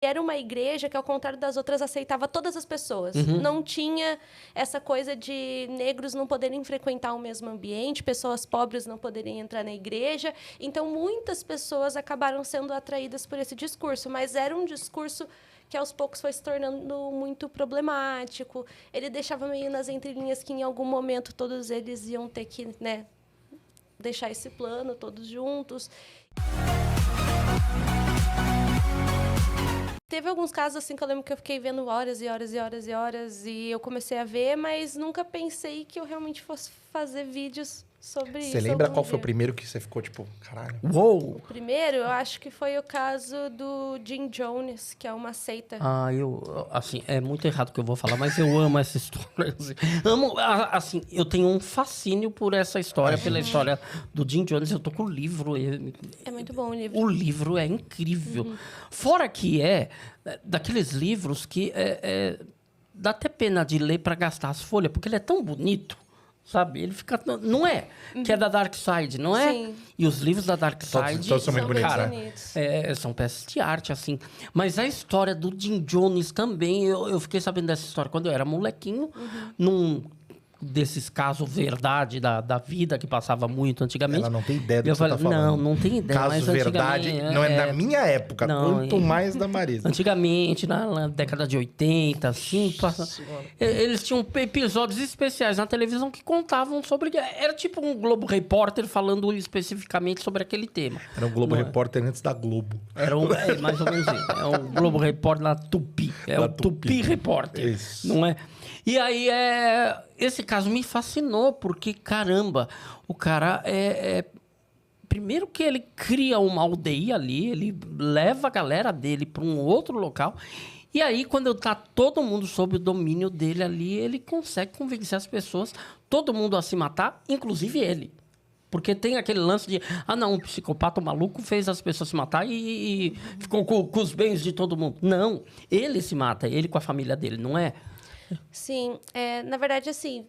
Era uma igreja que, ao contrário das outras, aceitava todas as pessoas. Não tinha essa coisa de negros não poderem frequentar o mesmo ambiente, pessoas pobres não poderem entrar na igreja. Então, muitas pessoas acabaram sendo atraídas por esse discurso, mas era um discurso que, aos poucos, foi se tornando muito problemático. Ele deixava meio nas entrelinhas que, em algum momento, todos eles iam ter que, né, deixar esse plano, todos juntos. Teve alguns casos assim que eu lembro que eu fiquei vendo horas e horas e horas e horas e eu comecei a ver, mas nunca pensei que eu realmente fosse fazer vídeos sobre isso. Você lembra qual foi o primeiro que você ficou tipo, caralho? Uou! O primeiro, eu acho que foi o caso do Jim Jones, que é uma seita. Assim, é muito errado o que eu vou falar, mas eu amo essa história. Assim, eu tenho um fascínio por essa história, pela história do Jim Jones. Eu tô com o livro. É muito bom o livro. O livro é incrível. Fora que daqueles livros que dá até pena de ler para gastar as folhas, porque ele é tão bonito. Sabe? Ele fica... Não é? Que é da Dark Side, não é? Sim. E os livros da Dark Side... Todos são muito bonitos, cara, bonitos. são peças de arte, assim. Mas a história do Jim Jones também... Eu fiquei sabendo dessa história quando eu era molequinho. Num desses casos verdade da vida, que passava muito antigamente. Ela não tem ideia do Eu que você tá falando. Não tem ideia. Caso mas verdade, não é da minha época, quanto mais da Marisa. Antigamente, na década de 80, assim, eles tinham episódios especiais na televisão que contavam sobre... Era tipo um Globo Repórter falando especificamente sobre aquele tema. Era um Globo Repórter antes da Globo. Era mais ou menos isso. É um Globo Repórter na Tupi. É o Tupi Repórter. Isso. Não é? E aí, esse caso me fascinou, porque, caramba, o cara primeiro que ele cria uma aldeia ali, ele leva a galera dele para um outro local. E aí, quando tá todo mundo sob o domínio dele ali, ele consegue convencer as pessoas, todo mundo a se matar, inclusive ele. Porque tem aquele lance de... um psicopata maluco fez as pessoas se matar e ficou com os bens de todo mundo. Não, ele se mata, ele com a família dele, não é? Sim, na verdade, assim,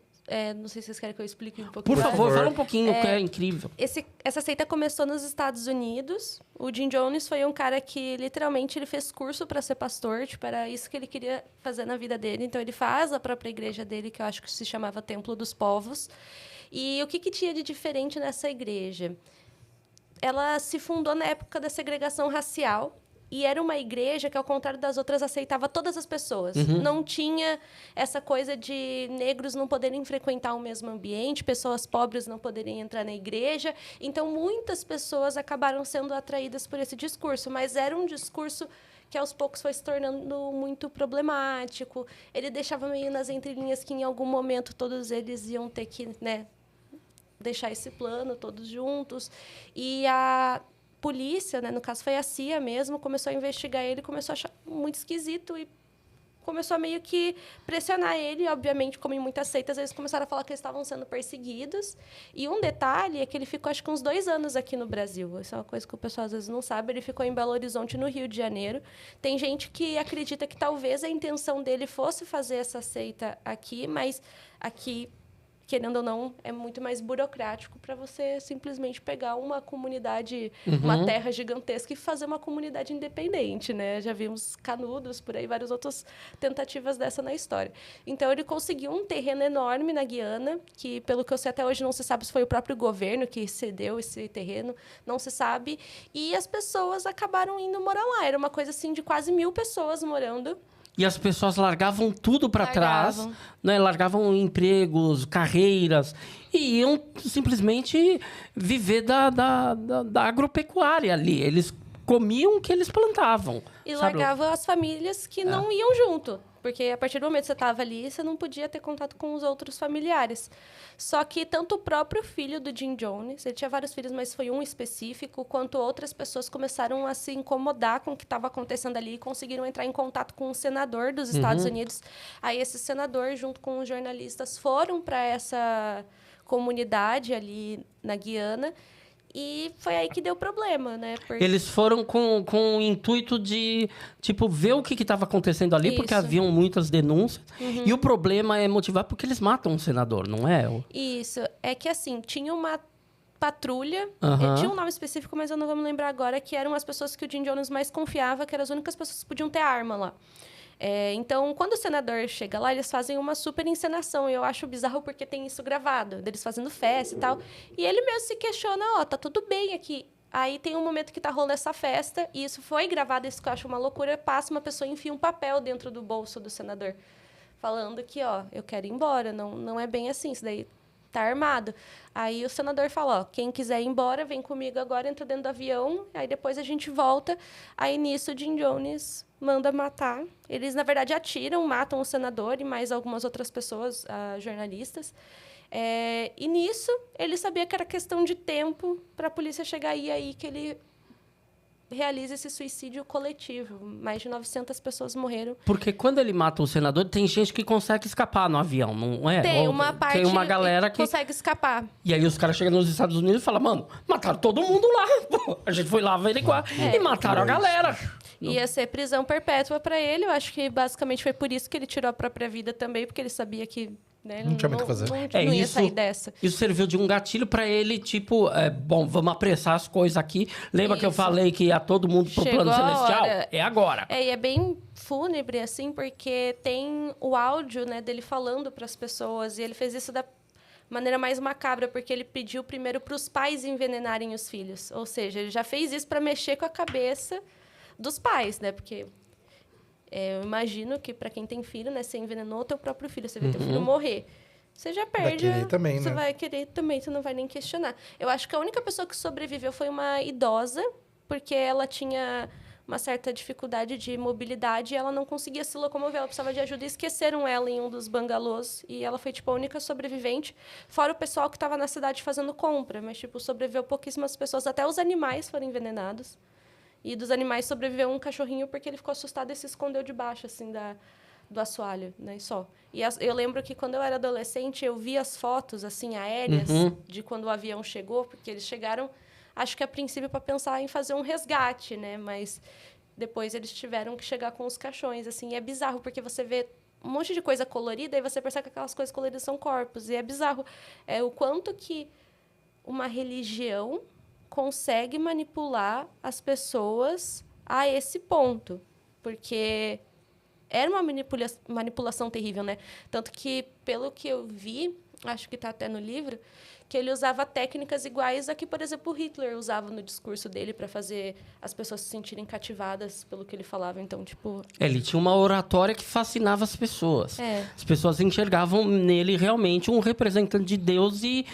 não sei se vocês querem que eu explique um pouco Por mais. favor, fala um pouquinho, que é incrível. Essa seita começou nos Estados Unidos. O Jim Jones foi um cara que, literalmente, ele fez curso para ser pastor. Tipo, era isso que ele queria fazer na vida dele. Então, ele faz a própria igreja dele, que eu acho que se chamava Templo dos Povos. E o que tinha de diferente nessa igreja? Ela se fundou na época da segregação racial. E era uma igreja que, ao contrário das outras, aceitava todas as pessoas. Não tinha essa coisa de negros não poderem frequentar o mesmo ambiente, pessoas pobres não poderem entrar na igreja. Então, muitas pessoas acabaram sendo atraídas por esse discurso. Mas era um discurso que, aos poucos, foi se tornando muito problemático. Ele deixava meio nas entrelinhas que, em algum momento, todos eles iam ter que, né, deixar esse plano, todos juntos. E a polícia, né, no caso foi a CIA mesmo, começou a investigar ele, começou a achar muito esquisito e começou a meio que pressionar ele. Obviamente, como em muitas seitas, eles começaram a falar que eles estavam sendo perseguidos. E um detalhe é que ele ficou, acho que uns 2 anos aqui no Brasil. Isso é uma coisa que o pessoal às vezes não sabe. Ele ficou em Belo Horizonte, no Rio de Janeiro. Tem gente que acredita que talvez a intenção dele fosse fazer essa seita aqui, mas aqui, querendo ou não, é muito mais burocrático para você simplesmente pegar uma comunidade, uma terra gigantesca e fazer uma comunidade independente, né? Já vimos Canudos, por aí, várias outras tentativas dessa na história. Então, ele conseguiu um terreno enorme na Guiana, que, pelo que eu sei, até hoje não se sabe se foi o próprio governo que cedeu esse terreno, não se sabe. E as pessoas acabaram indo morar lá. Era uma coisa, assim, de quase 1.000 pessoas morando. E as pessoas largavam tudo para trás, né? Largavam empregos, carreiras, e iam simplesmente viver da agropecuária ali. Eles comiam o que eles plantavam. E sabe? largavam as famílias que não iam junto. Porque, a partir do momento que você estava ali, você não podia ter contato com os outros familiares. Só que tanto o próprio filho do Jim Jones, ele tinha vários filhos, mas foi um específico, quanto outras pessoas começaram a se incomodar com o que estava acontecendo ali e conseguiram entrar em contato com um senador dos Estados Unidos. Aí, esse senador, junto com os jornalistas, foram para essa comunidade ali na Guiana. E foi aí que deu problema, né? Porque... Eles foram com o intuito de, tipo, ver o que estava acontecendo ali, porque haviam muitas denúncias. E o problema é motivar porque eles matam um senador, não é? Isso. É que, assim, tinha uma patrulha. Tinha um nome específico, mas eu não vou me lembrar agora, que eram as pessoas que o Jim Jones mais confiava, que eram as únicas pessoas que podiam ter arma lá. Então, quando o senador chega lá, eles fazem uma super encenação. E eu acho bizarro porque tem isso gravado, deles fazendo festa e tal. E ele mesmo se questiona, tá tudo bem aqui. Aí tem um momento que tá rolando essa festa, e isso foi gravado, isso que eu acho uma loucura. Passa uma pessoa e enfia um papel dentro do bolso do senador, falando que, eu quero ir embora, não é bem assim, isso daí tá armado. Aí o senador fala, quem quiser ir embora, vem comigo agora, entra dentro do avião, aí depois a gente volta. Aí nisso o Jim Jones manda matar. Eles, na verdade, atiram, matam o senador e mais algumas outras pessoas, jornalistas. E nisso, ele sabia que era questão de tempo para a polícia chegar aí que ele realiza esse suicídio coletivo. Mais de 900 pessoas morreram. Porque quando ele mata o senador, tem gente que consegue escapar no avião, não é? Tem uma parte tem uma galera que consegue escapar. E aí os caras chegam nos Estados Unidos e falam, mano, mataram todo mundo lá. Pô, a gente foi lá averiguar e mataram a galera. Ia ser prisão perpétua para ele. Eu acho que basicamente foi por isso que ele tirou a própria vida também, porque ele sabia que não tinha muito o que fazer. Não ia sair dessa. Isso serviu de um gatilho pra ele, tipo, bom, vamos apressar as coisas aqui. Lembra que eu falei que ia todo mundo pro plano celestial? É agora. E é bem fúnebre, assim, porque tem o áudio, né, dele falando pras pessoas. E ele fez isso da maneira mais macabra, porque ele pediu primeiro pros pais envenenarem os filhos. Ou seja, ele já fez isso pra mexer com a cabeça dos pais, né? Porque... eu imagino que para quem tem filho, né, você envenenou o teu próprio filho, você vê teu filho morrer. Você já perde. Vai querer também, você vai querer também, você não vai nem questionar. Eu acho que a única pessoa que sobreviveu foi uma idosa, porque ela tinha uma certa dificuldade de mobilidade e ela não conseguia se locomover, ela precisava de ajuda e esqueceram ela em um dos bangalôs. E ela foi, tipo, a única sobrevivente, fora o pessoal que estava na cidade fazendo compra. Mas, tipo, sobreviveu pouquíssimas pessoas, até os animais foram envenenados. E dos animais sobreviveu um cachorrinho porque ele ficou assustado e se escondeu debaixo, assim, do assoalho, né? Só. E eu lembro que quando eu era adolescente, eu vi as fotos, assim, aéreas de quando o avião chegou, porque eles chegaram, acho que a princípio, para pensar em fazer um resgate, né? Mas depois eles tiveram que chegar com os caixões, assim. E é bizarro, porque você vê um monte de coisa colorida e você percebe que aquelas coisas coloridas são corpos. E é bizarro o quanto que uma religião consegue manipular as pessoas a esse ponto. Porque era uma manipulação terrível, né? Tanto que, pelo que eu vi, acho que está até no livro, que ele usava técnicas iguais a que, por exemplo, Hitler usava no discurso dele para fazer as pessoas se sentirem cativadas pelo que ele falava. Então, tipo... Ele tinha uma oratória que fascinava as pessoas. As pessoas enxergavam nele realmente um representante de Deus e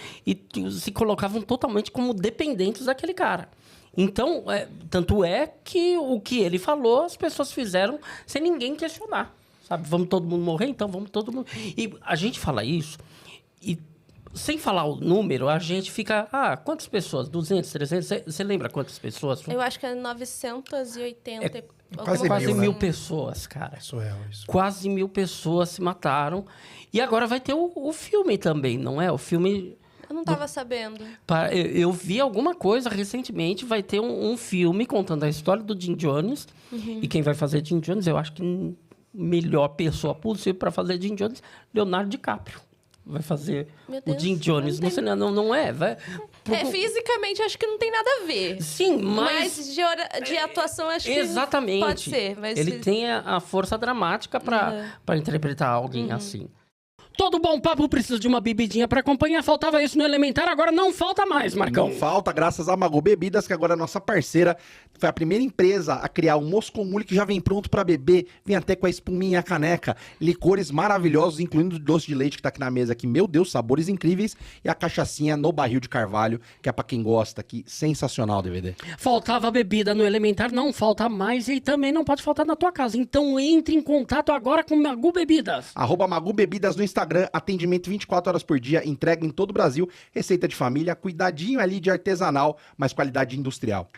se colocavam totalmente como dependentes daquele cara. Então, tanto é que o que ele falou, as pessoas fizeram sem ninguém questionar. Sabe? Vamos todo mundo morrer? Então vamos todo mundo... E a gente fala isso e... Sem falar o número, a gente fica... quantas pessoas? 200, 300? Você lembra quantas pessoas? Eu acho que é 980. Quase 1.000 pessoas, cara. Surreal isso. Quase 1.000 pessoas se mataram. E agora vai ter o filme também, não é? O filme... Eu não estava sabendo. Eu vi alguma coisa recentemente. Vai ter um filme contando a história do Jim Jones. E quem vai fazer Jim Jones, eu acho que melhor pessoa possível para fazer Jim Jones, Leonardo DiCaprio. Vai fazer o Jim Jones. Não é? Fisicamente, acho que não tem nada a ver. Sim, mas de atuação, acho exatamente. Que pode ser. Mas ele tem a força dramática para interpretar alguém assim. Todo bom papo precisa de uma bebidinha para acompanhar. Faltava isso no Elementar, agora não falta mais, Marcão. Não falta, graças a Magu Bebidas, que agora é nossa parceira. Foi a primeira empresa a criar um Moscou Mule que já vem pronto para beber. Vem até com a espuminha e a caneca. Licores maravilhosos, incluindo o doce de leite que tá aqui na mesa. Aqui, meu Deus, sabores incríveis. E a cachaçinha no barril de carvalho, que é para quem gosta aqui. Sensacional, DVD. Faltava bebida no Elementar, não falta mais. E também não pode faltar na tua casa. Então entre em contato agora com Magu Bebidas. @Magu Bebidas no Instagram. Atendimento 24 horas por dia, entrega em todo o Brasil, receita de família, cuidadinho ali de artesanal, mas qualidade industrial.